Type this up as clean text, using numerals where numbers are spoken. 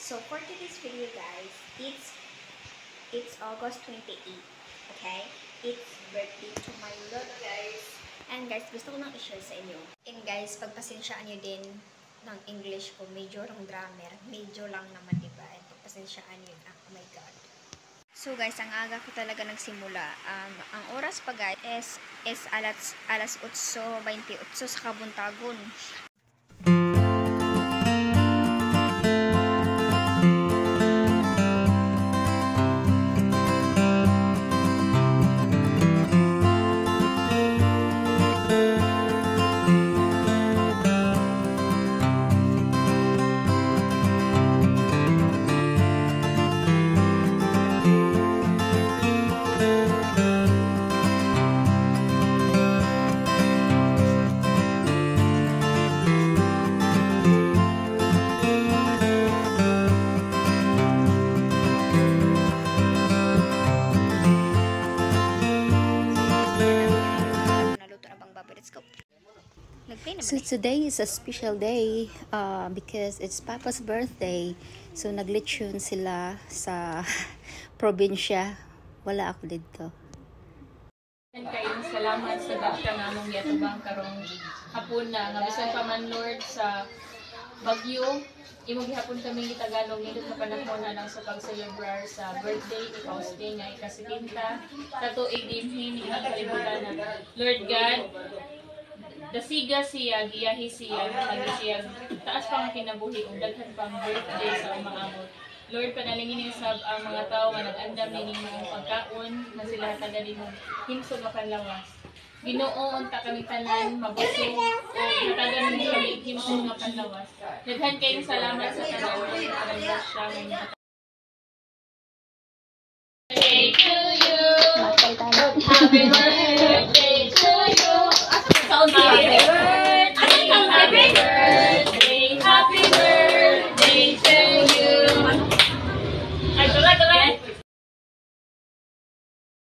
So for today's video, guys, it's August 28, okay? It's birthday to my lord, guys. And guys, gusto ko nang i-share sa inyo. And guys, pagpasensyaan nyo din ng English ko, medyo lang grammar, medyo lang naman, diba? And pagpasensyaan nyo, oh my God. So guys, ang aga ko talaga nagsimula. Ang oras pa guys is alas 8:28 sa Kabuntagon. So today is a special day because it's Papa's birthday. So naglechon sila sa probinsya. Wala ako dito. Kayong salamat sa dasya nga mong yatubang karong hapon na nga bisan pa man Lord sa bagyo. Imo gihapon kami Tagalog nindot na panahon na lang sa pag-celebrar sa birthday ni Faustin nga ika-70 katuig dinhi ni ang kalibutan na Lord God. Dasiga siya, giyahi siya, lagi siya, taas pang kinabuhi, kung daghan pang birthday sa umaabot. Lord, panalingin niyo sa ang mga tao nga nag-andam ni mga pagkaon na sila taga din mo himsog mapanlawas. Ginoo unta kami tanan mabusog o natagan mo kami himsog mapanlawas. Daghan kayong salamat sa tanan ng pagkasya ngayon. Birthday to you. Happy birthday.